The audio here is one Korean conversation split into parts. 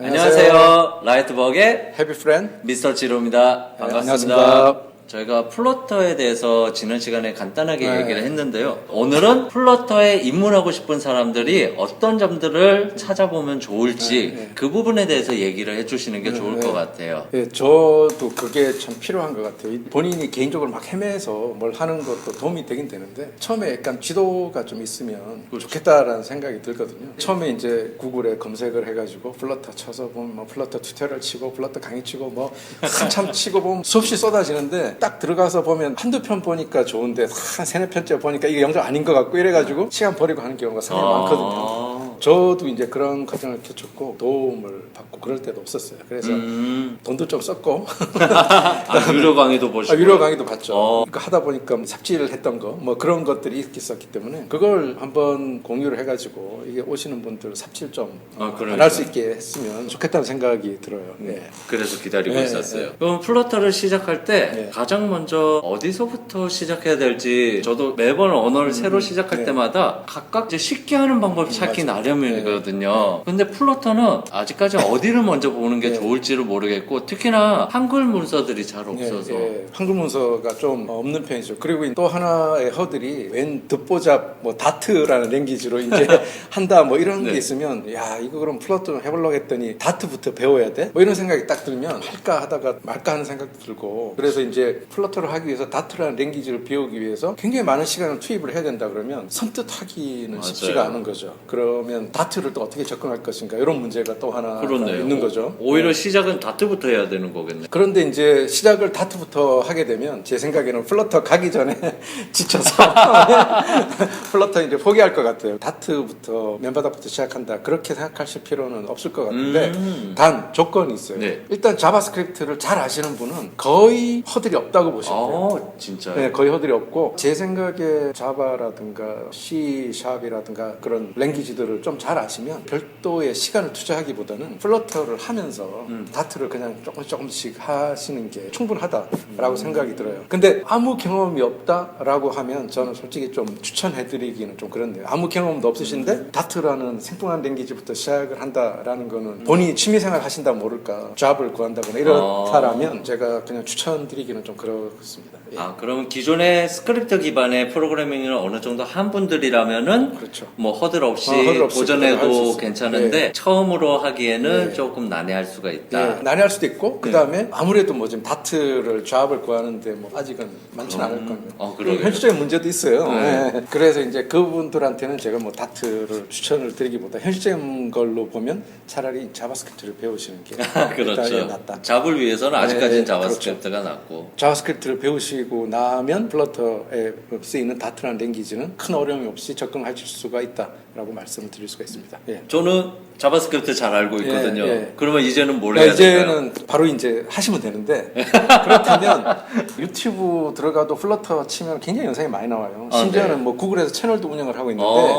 안녕하세요. 라이트버그의 해피 프렌드 미스터 지로입니다. 반갑습니다. 안녕하십니까. 저희가 플러터에 대해서 지난 시간에 간단하게 얘기를 했는데요. 오늘은 플러터에 입문하고 싶은 사람들이 어떤 점들을 찾아보면 좋을지 그 부분에 대해서 얘기를 해주시는 게 좋을 것 같아요. 예, 저도 그게 참 필요한 것 같아요. 본인이 개인적으로 막 헤매서 뭘 하는 것도 도움이 되긴 되는데 처음에 약간 지도가 좀 있으면 좋겠다라는 생각이 들거든요. 처음에 이제 구글에 검색을 해가지고 플러터 쳐서 보면 뭐 플러터 튜토리얼 치고 플러터 강의 치고 뭐 한참 치고 보면 수없이 쏟아지는데 딱 들어가서 보면 한두 편 보니까 좋은데 한 세네 편째 보니까 이게 영상 아닌 것 같고 이래가지고 시간 버리고 하는 경우가 상당히 많거든요. 저도 이제 그런 과정을 거쳤고 도움을 받고 그럴 때도 없었어요. 그래서 돈도 좀 썼고 유료 강의도 보시고 유료 강의도 봤죠. 그러니까 하다 보니까 삽질을 했던 거 뭐 그런 것들이 있었기 때문에 그걸 한번 공유를 해가지고 이게 오시는 분들 삽질 좀 안 할 수 있게 했으면 좋겠다는 생각이 들어요. 네. 그래서 기다리고 있었어요. 그럼 플러터를 시작할 때 가장 먼저 어디서부터 시작해야 될지 저도 매번 언어를 새로 시작할 때마다 각각 이제 쉽게 하는 방법을 찾기 나름이거든요. 근데 플러터는 아직까지 어디를 먼저 보는 게 좋을지를 모르겠고 특히나 한글 문서들이 잘 없어서 한글 문서가 좀 없는 편이죠. 그리고 또 하나의 허들이 웬 듣보잡 뭐 다트라는 랭귀지로 이제 한다 뭐 이런 게 있으면 야 이거 그럼 플러터 해보려고 했더니 다트부터 배워야 돼? 뭐 이런 생각이 딱 들면 할까 하다가 말까 하는 생각도 들고 그래서 이제 플러터를 하기 위해서 다트라는 랭귀지를 배우기 위해서 굉장히 많은 시간을 투입을 해야 된다 그러면 선뜻 하기는 쉽지가 않은 거죠. 그러면 다트를 또 어떻게 접근할 것인가 이런 문제가 또 하나 있는 거죠. 오히려 시작은 다트부터 해야 되는 거겠네. 그런데 이제 시작을 다트부터 하게 되면 제 생각에는 플러터 가기 전에 지쳐서 플러터 이제 포기할 것 같아요. 다트부터 맨바닥부터 시작한다 그렇게 생각하실 필요는 없을 것 같은데 단 조건이 있어요. 일단 자바스크립트를 잘 아시는 분은 거의 허들이 없다고 보시면 돼요. 진짜요? 네, 거의 허들이 없고 제 생각에 자바라든가 C#이라든가 그런 랭귀지들을 좀 잘 아시면 별도의 시간을 투자하기보다는 플러터를 하면서 다트를 그냥 조금씩 하시는 게 충분하다라고 생각이 들어요. 근데 아무 경험이 없다라고 하면 저는 솔직히 좀 추천해드리기는 좀 그렇네요. 아무 경험도 없으신데 다트라는 생뚱한 랭귀지부터 시작을 한다라는 거는 본인이 취미생활 하신다 모를까 잡을 구한다거나 이렇다라면 제가 그냥 추천드리기는 좀 그렇습니다. 그러면 기존의 스크립트 기반의 프로그래밍을 어느 정도 한 분들이라면은 그렇죠. 뭐 허들 없이 도전해도 도전해도 괜찮은데 처음으로 하기에는 조금 난해할 수가 있다. 난해할 수도 있고 그 다음에 아무래도 뭐 지금 다트를 잡을 구하는데 뭐 아직은 많지는 않을 겁니다. 현실적인 문제도 있어요. 그래서 이제 그분들한테는 제가 뭐 다트를 추천을 드리기보다 현실적인 걸로 보면 차라리 자바스크립트를 배우시는 게 그렇죠. 낫다. 잡을 위해서는 아직까지는 자바스크립트가 낫고 자바스크립트를 배우시고 나면 플러터에 쓰이는 다트라는 랭귀지는 큰 어려움이 없이 접근하실 수가 있다라고 말씀을 드릴 수가 있습니다. 저는 자바스크립트 잘 알고 있거든요. 그러면 이제는 뭘 해야 될까요? 이제는 바로 이제 하시면 되는데 그렇다면 유튜브 들어가도 플러터 치면 굉장히 영상이 많이 나와요. 심지어는 뭐 구글에서 채널도 운영을 하고 있는데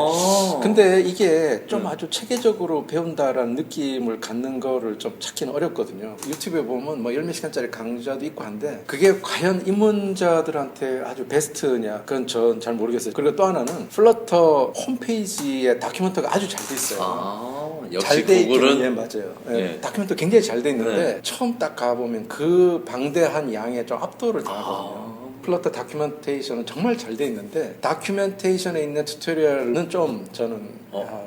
근데 이게 좀 아주 체계적으로 배운다라는 느낌을 갖는 거를 좀 찾기는 어렵거든요. 유튜브에 보면 뭐 열몇 시간짜리 강좌도 있고 한데 그게 과연 입문자들한테 아주 베스트냐 그건 전 잘 모르겠어요. 그리고 또 하나는 플러터 홈페이지에 다큐멘터가 아주 잘 돼 있어요. 역시 잘 구글은 맞아요. 다큐멘터 굉장히 잘 돼 있는데 처음 딱 가보면 그 방대한 양에 좀 압도를 당하거든요. 플러터 다큐멘테이션은 정말 잘 돼 있는데 다큐멘테이션에 있는 튜토리얼은 좀 저는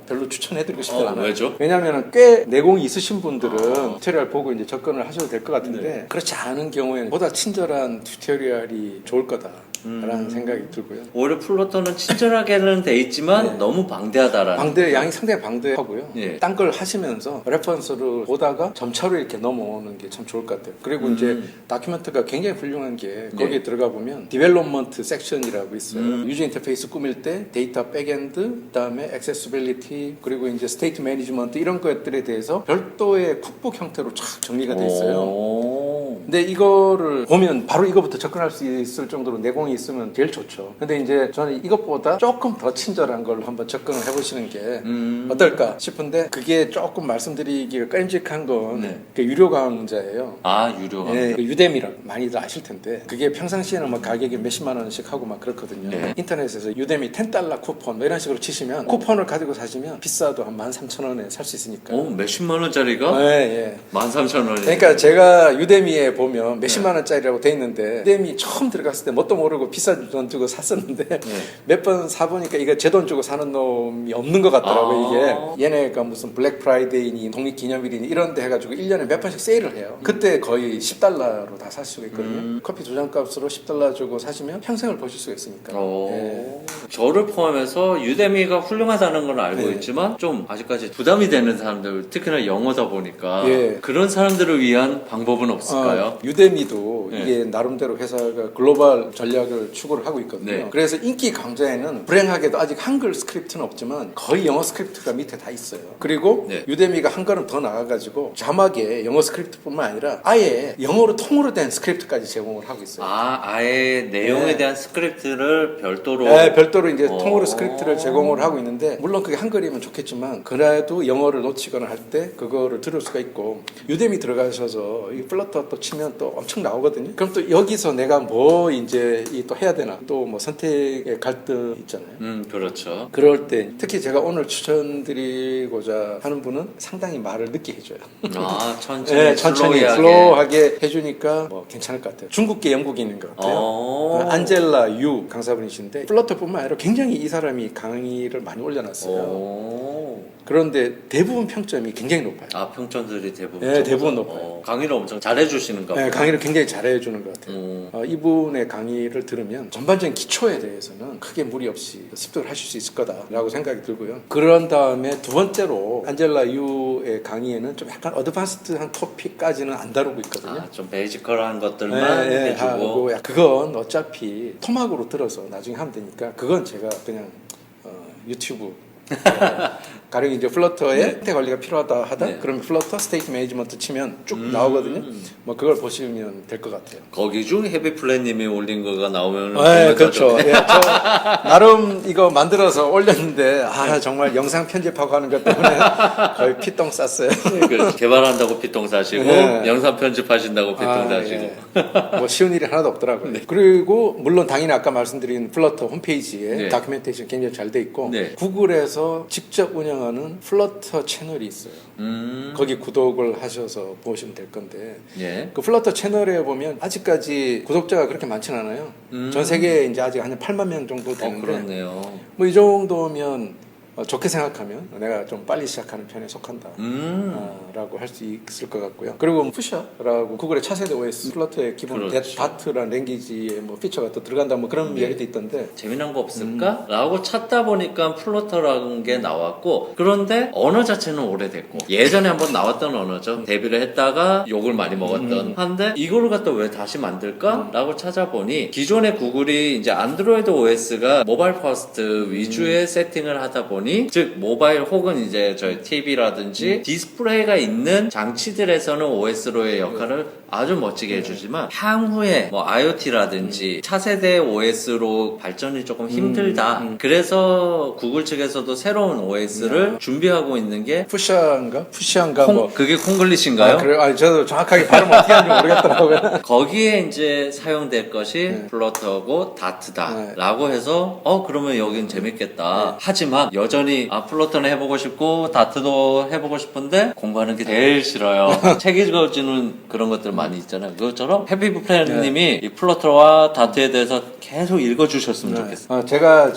별로 추천해드리고 싶지 않아요. 왜죠? 왜냐하면 꽤 내공이 있으신 분들은 튜토리얼 보고 이제 접근을 하셔도 될 것 같은데 그렇지 않은 경우에는 보다 친절한 튜토리얼이 좋을 거다. 라는 생각이 들고요. 오히려 플러터는 친절하게는 돼 있지만 너무 방대하다라는 양이 상당히 방대하고요. 딴 걸 하시면서 레퍼런스를 보다가 점차로 이렇게 넘어오는 게 참 좋을 것 같아요. 그리고 이제 다큐멘트가 굉장히 훌륭한 게 거기에 들어가 보면 디벨롭먼트 섹션이라고 있어요. 유저 인터페이스 꾸밀 때 데이터 백엔드, 그다음에 액세시빌리티, 그리고 이제 스테이트 매니지먼트 이런 것들에 대해서 별도의 쿡북 형태로 쫙 정리가 돼 있어요. 근데 이거를 보면 바로 이거부터 접근할 수 있을 정도로 내공이 있으면 제일 좋죠. 근데 이제 저는 이것보다 조금 더 친절한 걸로 한번 접근을 해보시는 게 어떨까 싶은데, 그게 조금 말씀드리기가 끔찍한 건 네. 그 유료 강좌예요. 아, 유료 강좌. 그 유데미라고 많이들 아실 텐데, 그게 평상시에는 뭐 가격이 몇십만 원씩 하고 막 그렇거든요. 네. 인터넷에서 유데미 $10 쿠폰 뭐 이런 식으로 치시면, 쿠폰을 가지고 사시면 비싸도 한 13,000원에 살 수 있으니까. 오, 몇십만 원짜리가? 예. 13,000원이. 그러니까 제가 유데미에 보면 몇십만 원짜리라고 돼 있는데, 유데미 처음 들어갔을 때 뭣도 모르고 비싼 돈 주고 샀었는데 몇 번 사보니까 이거 제 돈 주고 사는 놈이 없는 것 같더라고요. 이게 얘네가 무슨 블랙 프라이데이니 독립기념일이니 이런 데 해가지고 1년에 몇 번씩 세일을 해요. 그때 거의 $10로 다 살 수가 있거든요. 커피 2잔 값으로 $10 주고 사시면 평생을 보실 수가 있으니까. 예. 저를 포함해서 유데미가 훌륭하다는 건 알고 네. 있지만 좀 아직까지 부담이 되는 사람들, 특히나 영어다 보니까 예. 그런 사람들을 위한 방법은 없을까요? 유데미도 네. 이게 나름대로 회사가 글로벌 전략을 추구를 하고 있거든요. 네. 그래서 인기 강좌에는 불행하게도 아직 한글 스크립트는 없지만 거의 영어 스크립트가 밑에 다 있어요. 그리고 네. 유데미가 한 걸음 더 나가가지고 자막에 영어 스크립트뿐만 아니라 아예 영어로 통으로 된 스크립트까지 제공을 하고 있어요. 아예 내용에 네. 대한 스크립트를 별도로. 네, 별도로 이제 오. 통으로 스크립트를 제공을 하고 있는데, 물론 그게 한글이면 좋겠지만 그래도 영어를 놓치거나 할 때 그거를 들을 수가 있고, 유데미 들어가셔서 이 플러터 또 치면 또 엄청 나오거든요. 그럼 또 여기서 내가 뭐 이제 또 해야 되나, 또 뭐 선택의 갈등 있잖아요. 그렇죠. 그럴 때 특히 제가 오늘 추천드리고자 하는 분은 상당히 말을 늦게 해줘요. 천천히, 네, 천천히 슬로우하게 해주니까 뭐 괜찮을 것 같아요. 중국계 영국인인 것 같아요. 안젤라 유 강사분이신데, 플러터뿐만 아니라 굉장히 이 사람이 강의를 많이 올려놨어요. 그런데 대부분 평점이 굉장히 높아요. 평점들이 대부분. 네, 대부분 높아요. 강의를 엄청 잘해주시는가 봐요. 네, 강의를 굉장히 잘해주는 것 같아요. 이분의 강의를 들으면 전반적인 기초에 대해서는 크게 무리 없이 습득을 하실 수 있을 거다라고 생각이 들고요. 그런 다음에 두 번째로 안젤라 유의 강의에는 좀 약간 어드밴스드한 토픽까지는 안 다루고 있거든요. 좀 베이지컬한 것들만 해주고. 하고, 그건 어차피 토막으로 들어서 나중에 하면 되니까 그건 제가 그냥 유튜브 가령 이제 플러터의 상태 관리가 필요하다 하다, 네. 그러면 플러터 스테이트 매니지먼트 치면 쭉 나오거든요. 뭐 그걸 보시면 될 것 같아요. 거기 중 헤비 플랜님이 올린 거가 나오면. 네, 그렇죠. 예, 저 나름 이거 만들어서 올렸는데 정말 영상 편집하고 하는 것 때문에 거의 피똥 쌌어요. 개발한다고 피똥 사시고 네. 영상 편집하신다고 피똥 사시고. 예. 뭐 쉬운 일이 하나도 없더라고요. 그리고 물론 당연히 아까 말씀드린 플러터 홈페이지에 네. 다큐멘테이션 굉장히 잘 돼 있고, 네. 구글에서 직접 운영하는 플러터 채널이 있어요. 거기 구독을 하셔서 보시면 될 건데, 예. 그 플러터 채널에 보면 아직까지 구독자가 그렇게 많지는 않아요. 전 세계에 이제 아직 한 8만 명 정도 되는데, 그렇네요. 뭐 이 정도면 좋게 생각하면 내가 좀 빨리 시작하는 편에 속한다 라고 할 수 있을 것 같고요. 그리고 푸셔라고 구글의 차세대 OS 플러터의 기본 그렇죠. 다트라는 랭귀지의 뭐 피처가 또 들어간다 뭐 그런 이야기도 있던데, 재미난 거 없을까? 라고 찾다 보니까 플러터라는 게 나왔고, 그런데 언어 자체는 오래됐고, 예전에 한번 나왔던 언어죠. 데뷔를 했다가 욕을 많이 먹었던 한데, 이거를 갖다 왜 다시 만들까? 라고 찾아보니, 기존의 구글이 이제 안드로이드 OS가 모바일 퍼스트 위주의 세팅을 하다 보니, 즉 모바일 혹은 이제 저희 TV라든지 디스플레이가 있는 장치들에서는 OS로의 역할을 아주 멋지게 해주지만, 향후에 뭐 IoT라든지 차세대 OS로 발전이 조금 힘들다. 그래서 구글 측에서도 새로운 OS를 준비하고 있는 게 푸시한가 뭐. 그게 콩글리시인가요? 그래요? 저도 정확하게 발음 어떻게 하는지 모르겠더라고요. 거기에 이제 사용될 것이 플러터고 다트다 라고 해서 그러면 여긴 재밌겠다. 하지만 여전히 플러터는 해보고 싶고 다트도 해보고 싶은데 공부하는 게 제일 싫어요. 책 읽어주는 그런 것들 많이 있잖아요. 그것처럼 해피 플래너님이 이 플러터와 다트에 대해서 계속 읽어주셨으면 좋겠어요. 제가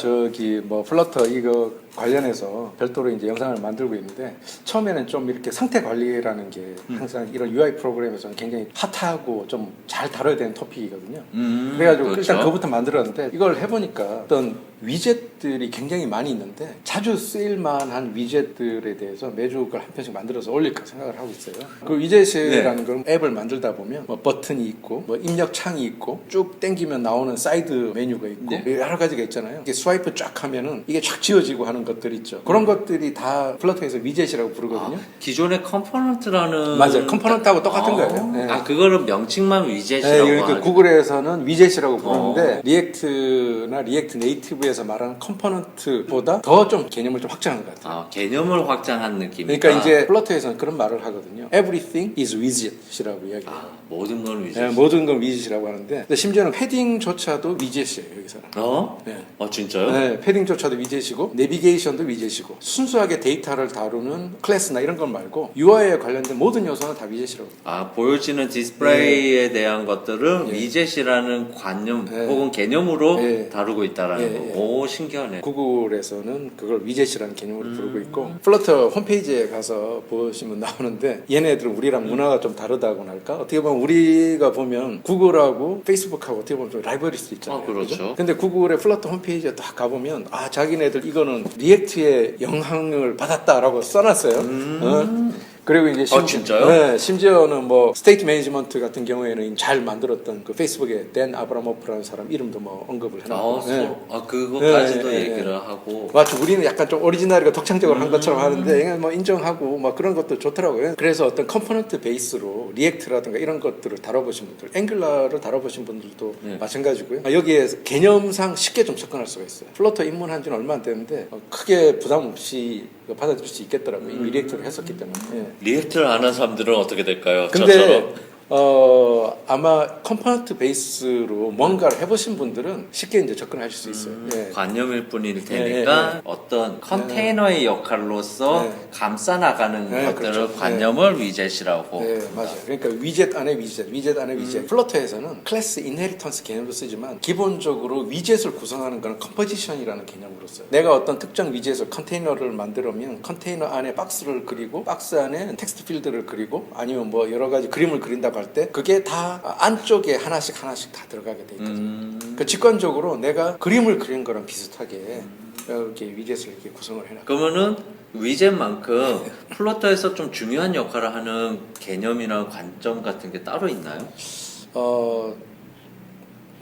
뭐 플러터 이거 관련해서 별도로 이제 영상을 만들고 있는데, 처음에는 좀 이렇게 상태 관리라는 게 항상 이런 UI 프로그램에서는 굉장히 핫하고 좀 잘 다뤄야 되는 토픽이거든요. 그래가지고 그렇죠. 일단 그거부터 만들었는데, 이걸 해보니까 어떤 위젯들이 굉장히 많이 있는데 자주 쓰일만한 위젯들에 대해서 매주 그걸 한 편씩 만들어서 올릴까 생각을 하고 있어요. 그 위젯이라는 건 앱을 만들다 보면 뭐 버튼이 있고 뭐 입력 창이 있고 쭉 당기면 나오는 사이드 메뉴가 있고 여러 가지가 있잖아요. 이게 스와이프 쫙 하면은 이게 쫙 지워지고 하는 하는 것들 있죠. 그런 것들이 다 플러터에서 위젯이라고 부르거든요. 기존의 컴포넌트라는 맞아요. 컴포넌트하고 똑같은 거예요. 네. 그거는 명칭만 위젯이라고 그러니까 구글에서는 위젯이라고 부르는데 리액트나 리액트 네이티브에서 말하는 컴포넌트보다 더 좀 개념을 좀 확장한 것 같아요. 개념을 확장한 느낌이다. 그러니까 이제 플러터에서는 그런 말을 하거든요. Everything is widget이라고 이야기해요. 모든 건 위젯. 네, 모든 건 위젯이라고 하는데 근데 심지어는 패딩조차도 위젯이에요. 여기서는. 네. 네. 진짜요? 네, 패딩조차도 위젯이고 내비게이션도 위젯이고 순수하게 데이터를 다루는 클래스나 이런 건 말고 UI에 관련된 모든 요소는 다 위젯이라고. 보여지는 디스플레이에 대한 것들을 위젯이라는 관념 혹은 개념으로 다루고 있다라는 거. 오, 신기하네. 구글에서는 그걸 위젯이라는 개념으로 부르고 있고 플러터 홈페이지에 가서 보시면 나오는데 얘네들은 우리랑 문화가 좀 다르다고나 할까? 어떻게 보면 우리가 보면 구글하고 페이스북하고 어떻게 보면 좀 라이벌일 수 있잖아요. 그렇죠. 그죠? 근데 구글의 플러터 홈페이지에 딱 가보면 자기네들 이거는 리액트의 영향을 받았다라고 써놨어요. 그리고 이제 진짜요? 네, 심지어는 뭐 스테이트 매니지먼트 같은 경우에는 잘 만들었던 그 페이스북에 댄 아브라모프라는 사람 이름도 뭐 언급을 해놨고 그거까지도 얘기를 하고 맞죠. 우리는 약간 좀 오리지널이고 독창적으로 한 것처럼 하는데 이건 뭐 인정하고 뭐 그런 것도 좋더라고요. 그래서 어떤 컴포넌트 베이스로 리액트라든가 이런 것들을 다뤄보신 분들, 앵글라를 다뤄보신 분들도 마찬가지고요. 여기에 개념상 쉽게 좀 접근할 수가 있어요. 플러터 입문한 지는 얼마 안 됐는데 크게 부담 없이 받아들일 수 있겠더라고요. 이미 리액트를 했었기 때문에. 리액트를 아는 사람들은 어떻게 될까요? 근데 저처럼? 아마 컴포넌트 베이스로 뭔가를 해보신 분들은 쉽게 이제 접근하실 수 있어요. 관념일 뿐일 테니까 어떤 컨테이너의 역할로서 감싸 나가는 것들을 그렇죠. 관념을 위젯이라고. 맞아요. 그러니까 위젯 안에 위젯 안에 위젯. 플러터에서는 클래스 인헤리턴스 개념으로 쓰지만 기본적으로 위젯을 구성하는 거는 컴포지션이라는 개념으로 써요. 내가 어떤 특정 위젯을 컨테이너를 만들면 컨테이너 안에 박스를 그리고 박스 안에 텍스트 필드를 그리고 아니면 뭐 여러 가지 그림을 그린다고 할 때 그게 다 안쪽에 하나씩 다 들어가게 돼 있거든요. 그 직관적으로 내가 그림을 그린 거랑 비슷하게 이렇게 위젯을 이렇게 구성을 해놔. 그러면은 위젯만큼 플러터에서 좀 중요한 역할을 하는 개념이나 관점 같은 게 따로 있나요?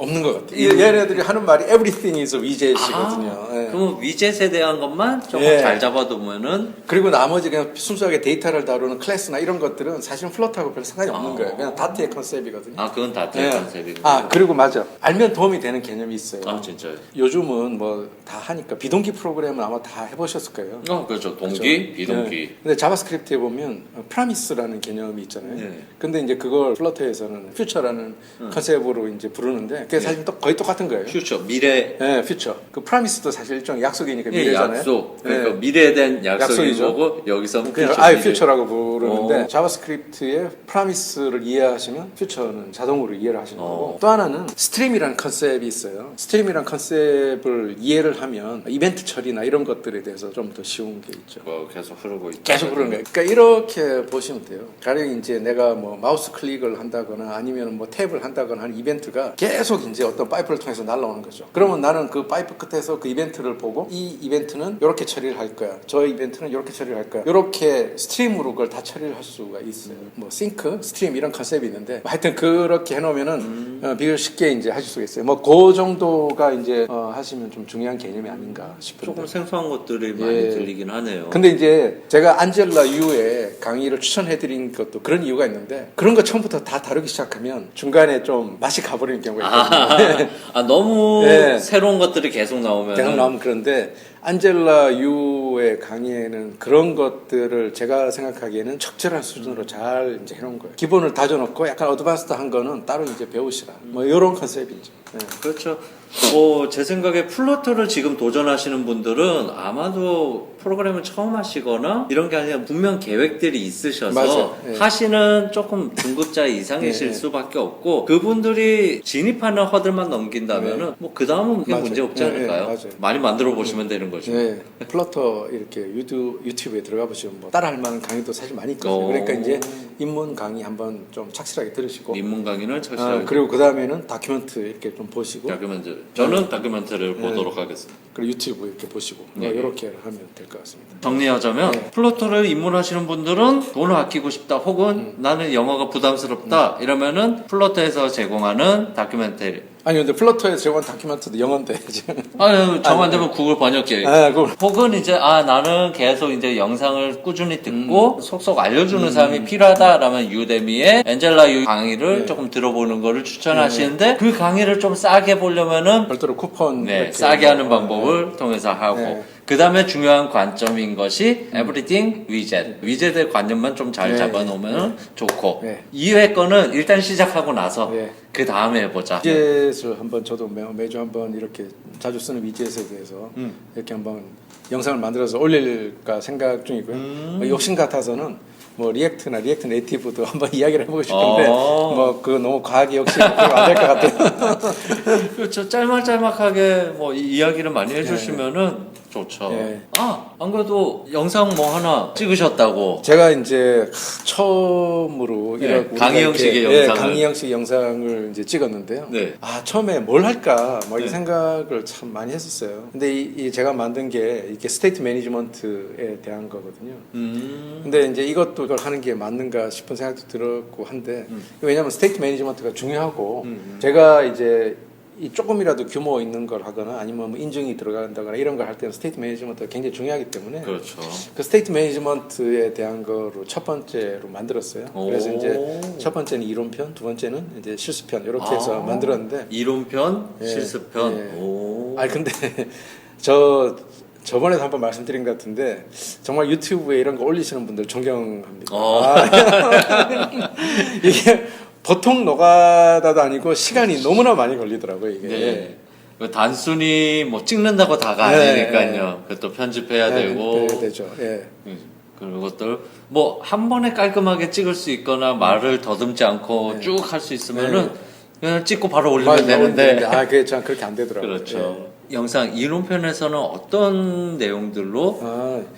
없는 것 같아요. 얘네들이 하는 말이 everything is widget이거든요. 그럼 위젯에 대한 것만 조금 잘 잡아두면은 그리고 나머지 그냥 순수하게 데이터를 다루는 클래스나 이런 것들은 사실은 플러터하고 별 상관이 없는 거예요. 그냥 다트의 컨셉이거든요. 그건 다트의 컨셉이고. 그리고 맞아. 알면 도움이 되는 개념이 있어요. 진짜요? 요즘은 뭐 다 하니까 비동기 프로그램은 아마 다 해보셨을 거예요. 그렇죠. 동기, 비동기. 근데 자바스크립트에 보면 프라미스라는 개념이 있잖아요. 근데 이제 그걸 플러터에서는 퓨처라는 컨셉으로 이제 부르는데 그게 사실 거의 똑같은 거예요. 퓨처, 미래. 퓨처. 그 프라미스도 사실 일종의 약속이니까 미래잖아요. 약속. 그러니까 미래에 대한 약속인 거고 여기서는 퓨처. 퓨처라고 부르는데 자바스크립트의 프라미스를 이해하시면 퓨처는 자동으로 이해를 하시는 거고 또 하나는 스트림이라는 컨셉이 있어요. 스트림이라는 컨셉을 이해를 하면 이벤트 처리나 이런 것들에 대해서 좀 더 쉬운 게 있죠. 계속 흐르고 있다. 계속 흐르는 거예요. 그러니까 이렇게 보시면 돼요. 가령 이제 내가 뭐 마우스 클릭을 한다거나 아니면 뭐 탭을 한다거나 하는 이벤트가 계속 이제 어떤 파이프를 통해서 날아오는 거죠. 그러면 나는 그 파이프 끝에서 그 이벤트를 보고 이 이벤트는 이렇게 처리를 할 거야. 저 이벤트는 이렇게 처리를 할 거야. 이렇게 스트림으로 그걸 다 처리를 할 수가 있어요. 뭐 싱크, 스트림 이런 컨셉이 있는데 하여튼 그렇게 해놓으면은 비교적 쉽게 이제 하실 수가 있어요. 뭐 그 정도가 이제 하시면 좀 중요한 개념이 아닌가 싶은데. 조금 생소한 것들이 많이 들리긴 하네요. 근데 이제 제가 안젤라 유의 강의를 추천해드린 것도 그런 이유가 있는데 그런 거 처음부터 다 다루기 시작하면 중간에 좀 맛이 가버리는 경우가 있거든요. 너무 새로운 것들이 계속 나오면 그런데 안젤라 유의 강의에는 그런 것들을 제가 생각하기에는 적절한 수준으로 잘 이제 해놓은 거예요. 기본을 다져놓고 약간 어드밴스드한 거는 따로 이제 배우시라. 뭐 이런 컨셉이죠. 그렇죠. 제 생각에 플러터를 지금 도전하시는 분들은 아마도 프로그램을 처음 하시거나 이런 게 아니라 분명 계획들이 있으셔서 하시는 조금 중급자 이상이실 수밖에 없고 그분들이 진입하는 허들만 넘긴다면은 뭐 그 다음은 그게 문제 없지 않을까요? 많이 만들어 보시면 되는 거죠. 플러터 이렇게 유튜브에 들어가 보시면 뭐 따라할 만한 강의도 사실 많이 있거든요. 그러니까 이제 입문 강의 한번 좀 착실하게 들으시고 입문 강의는 착실하게 그리고 그 다음에는 다큐멘트 이렇게 좀 보시고 저는 다큐멘터리를 보도록 하겠습니다. 그리고 유튜브 이렇게 보시고 이렇게 하면 될 것 같습니다. 정리하자면 플러터를 입문하시는 분들은 돈을 아끼고 싶다 혹은 나는 영어가 부담스럽다 이러면은 플러터에서 제공하는 다큐멘터리 아니 근데 플러터에서 제공한 다큐멘터도 영어인데 지금. 아유, 저만 되면 구글 번역기. 그걸 혹은 이제 나는 계속 이제 영상을 꾸준히 듣고 속속 알려주는 사람이 필요하다라면 유데미의 엔젤라 유 강의를 조금 들어보는 거를 추천하시는데 그 강의를 좀 싸게 보려면은 별도로 쿠폰 이렇게 싸게 하는 방법을 통해서 하고 그 다음에 중요한 관점인 것이 everything widget. 위젯의 관념만 좀 잘 잡아놓으면 좋고 이외의 거는 일단 시작하고 나서 그 다음에 해보자. 위젯을 한번 저도 매주 한번 이렇게 자주 쓰는 위젯에 대해서 이렇게 한번 영상을 만들어서 올릴까 생각 중이고요. 욕심 같아서는 뭐 리액트나 리액트 네이티브도 한번 이야기를 해보고 싶은데 뭐 그거 너무 과하게 욕심 안될 것 같아요. 그렇죠. 짤막짤막하게 뭐 이야기를 많이 해주시면은 좋죠. 안 그래도 영상 뭐 하나 찍으셨다고. 제가 이제 처음으로 이런 강의 형식의 영상을 강의 형식 영상을 이제 찍었는데요. 네. 처음에 뭘 할까 뭐 이 생각을 참 많이 했었어요. 근데 이 제가 만든 게 이렇게 스테이트 매니지먼트에 대한 거거든요. 근데 이제 이걸 하는 게 맞는가 싶은 생각도 들었고 한데 왜냐하면 스테이트 매니지먼트가 중요하고 제가 이제 이 조금이라도 규모 있는 걸 하거나 아니면 뭐 인증이 들어간다거나 이런 걸 할 때는 스테이트 매니지먼트가 굉장히 중요하기 때문에 그렇죠. 그 스테이트 매니지먼트에 대한 거로 첫 번째로 만들었어요. 그래서 이제 첫 번째는 이론편, 두 번째는 이제 실습편 이렇게 해서 만들었는데 이론편, 실습편. 아니 근데 저번에도 한번 말씀드린 것 같은데 정말 유튜브에 이런 거 올리시는 분들 존경합니다. 이게 보통 노가다도 아니고 시간이 너무나 많이 걸리더라고요 이게. 단순히 뭐 찍는다고 다가 아니니까요. 그것도 편집해야 되고. 되죠. 그런 것들 뭐 한 번에 깔끔하게 찍을 수 있거나 말을 더듬지 않고 쭉 할 수 있으면은 그냥 찍고 바로 올리면 되는데. 그게 참 그렇게 안 되더라고요. 그렇죠. 영상 이론편에서는 어떤 내용들로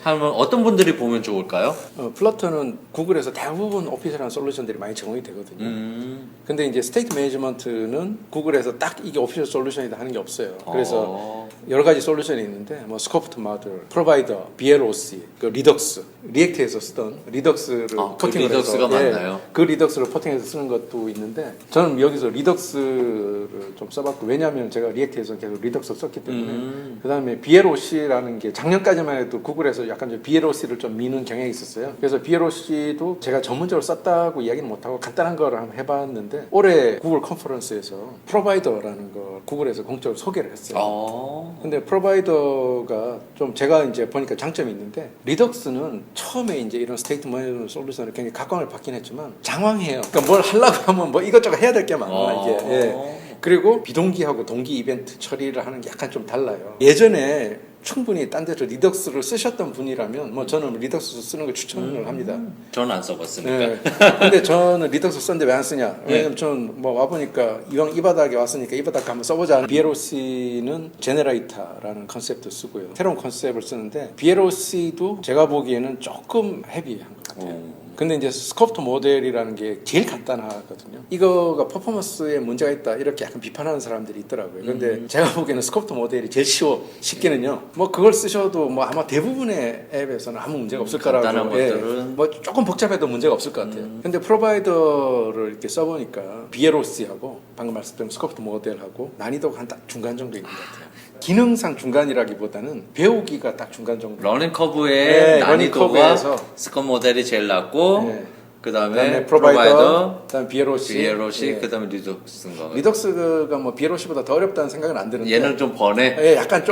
하면 어떤 분들이 보면 좋을까요? 플러터는 구글에서 대부분 오피셜한 솔루션들이 많이 제공이 되거든요. 근데 이제 스테이트 매니지먼트는 구글에서 딱 이게 오피셜 솔루션이다 하는 게 없어요. 그래서 여러 가지 솔루션이 있는데 뭐 스코프트 모델, 프로바이더, BLOC, 그 리덕스, 리액트에서 쓰던 리덕스를 포팅을 그 리덕스가 맞나요? 그 리덕스를 포팅해서 쓰는 것도 있는데 저는 여기서 리덕스를 좀 써봤고 왜냐하면 제가 리액트에서 계속 리덕스 썼기 때문에 그 다음에 BLOC라는 게 작년까지만 해도 구글에서 약간 좀 BLOC를 좀 미는 경향이 있었어요. 그래서 BLOC도 제가 전문적으로 썼다고 이야기는 못하고 간단한 거를 한번 해봤는데 올해 구글 컨퍼런스에서 프로바이더라는 걸 구글에서 공적으로 소개를 했어요. 근데 프로바이더가 좀 제가 이제 보니까 장점이 있는데 리덕스는 처음에 이제 이런 스테이트 매니지먼트 솔루션을 굉장히 각광을 받긴 했지만 장황해요. 그러니까 뭘 하려고 하면 뭐 이것저것 해야 될 게 많아 이게. 그리고 비동기하고 동기 이벤트 처리를 하는 게 약간 좀 달라요. 예전에 충분히 딴 데서 리덕스를 쓰셨던 분이라면 뭐 저는 리덕스 쓰는 걸 추천을 합니다. 저는 안 써봤으니까. 근데 저는 리덕스 썼는데 왜 안 쓰냐? 왜냐면 저는 뭐 와보니까 이왕 이 바닥에 왔으니까 이 바닥 한번 써보자. BLOC는 제네레이터라는 컨셉도 쓰고요. 새로운 컨셉을 쓰는데 BLOC도 제가 보기에는 조금 헤비한 것 같아요. 근데 이제 스코프트 모델이라는 게 제일 간단하거든요. 이거가 퍼포먼스에 문제가 있다 이렇게 약간 비판하는 사람들이 있더라고요. 근데 제가 보기에는 스코프트 모델이 제일 쉽게는요. 뭐 그걸 쓰셔도 뭐 아마 대부분의 앱에서는 아무 문제가 없을 거라고. 간단한 것들은 뭐 조금 복잡해도 문제가 없을 것 같아요. 근데 프로바이더를 이렇게 써보니까 BLOC하고 방금 말씀드린 스코프트 모델하고 난이도가 한 딱 중간 정도 있는 것 같아요. 기능상 중간이라기보다는 배우기가 딱 중간 정도. 러닝 커브의 난이도가 커브에서 스컷 모델이 제일 낮고 그다음에 프로바이더, 그다음에 BLOC, 그다음에 리덕스인가. 리덕스가 뭐 BLOC보다 더 어렵다는 생각은 안 드는데 얘는 좀 번해. 약간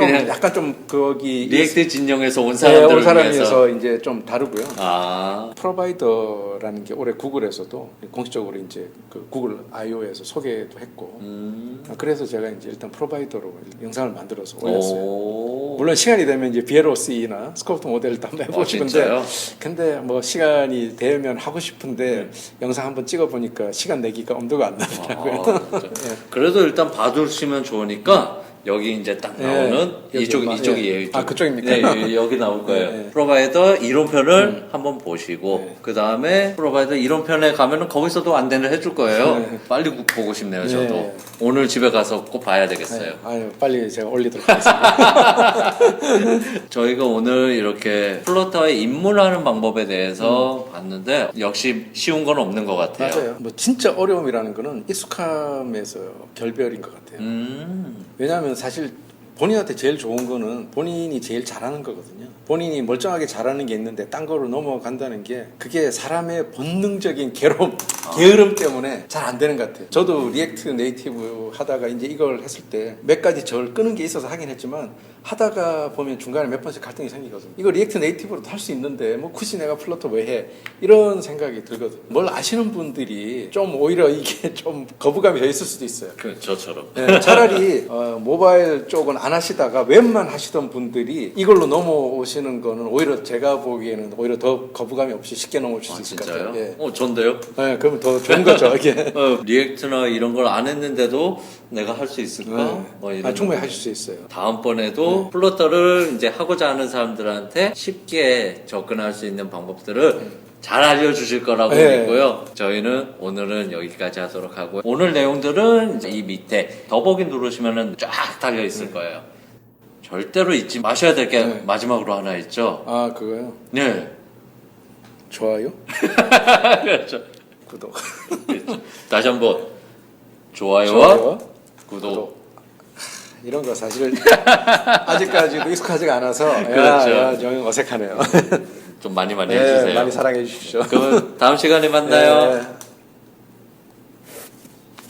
좀 거기 리액트 진영에서 온 사람들을 사람에서 이제 좀 다르고요. 프로바이더라는 게 올해 구글에서도 공식적으로 이제 그 구글 I/O에서 소개도 했고, 그래서 제가 이제 일단 프로바이더로 영상을 만들어서 올렸어요. 물론 시간이 되면 이제 BLOC나 스코프트 모델도 한번 해보고 싶은데, 근데 뭐 시간이 되면 하고 싶은데 영상 한번 찍어보니까 시간 내기가 엄두가 안 나더라고요. 그래도 일단 봐두시면 좋으니까 여기 이제 딱 예, 나오는 여기 이쪽이에요. 예. 이쪽. 아, 그쪽입니까? 네, 여기 나올 거예요. 예, 예. 프로바이더 이론편을 한번 보시고 그 다음에 프로바이더 이론편에 가면은 거기서도 안내를 해줄 거예요. 빨리 보고 싶네요, 저도. 예. 오늘 집에 가서 꼭 봐야 되겠어요. 아유, 빨리 제가 올리도록 하겠습니다. 저희가 오늘 이렇게 플러터에 입문하는 방법에 대해서 봤는데 역시 쉬운 건 없는 것 같아요. 맞아요. 뭐 진짜 어려움이라는 거는 익숙함에서 결별인 것 같아요. 왜냐하면 사실 본인한테 제일 좋은 거는 본인이 제일 잘하는 거거든요. 본인이 멀쩡하게 잘하는 게 있는데 딴 거로 넘어간다는 게 그게 사람의 본능적인 게으름 때문에 잘 안 되는 것 같아요. 저도 리액트 네이티브 하다가 이제 이걸 했을 때 몇 가지 절 끄는 게 있어서 하긴 했지만 하다가 보면 중간에 몇 번씩 갈등이 생기거든요. 이거 리액트 네이티브로도 할 수 있는데 뭐 굳이 내가 플러터 왜 해? 이런 생각이 들거든요. 뭘 아시는 분들이 좀 오히려 이게 좀 거부감이 더 있을 수도 있어요. 저처럼. 네, 차라리 모바일 쪽은 안 하시다가 웹만 하시던 분들이 이걸로 넘어오시는 거는 오히려 제가 보기에는 오히려 더 거부감이 없이 쉽게 넘어올 수 있을 것 같아요. 진짜요? 예. 전데요? 네, 그러면 더 좋은 거죠. 이게. 리액트나 이런 걸 안 했는데도 내가 할 수 있을까? 뭐 이런 충분히 하실 수 있어요. 다음번에도 플러터를 이제 하고자 하는 사람들한테 쉽게 접근할 수 있는 방법들을 잘 알려주실 거라고 네. 믿고요. 저희는 오늘은 여기까지 하도록 하고 오늘 내용들은 이제 이 밑에 더보기 누르시면은 쫙 달려 있을 거예요. 절대로 잊지 마셔야 될 게 네. 마지막으로 하나 있죠. 아, 그거요? 네. 좋아요? 그렇죠. 구독. 다시 한번 좋아요와 좋아요. 구독. 이런 거 사실 아직까지도 익숙하지가 않아서 그렇죠. 야, 좀 어색하네요. 좀 많이 네, 해주세요. 많이 사랑해 주십시오. 그러면 다음 시간에 만나요. 네.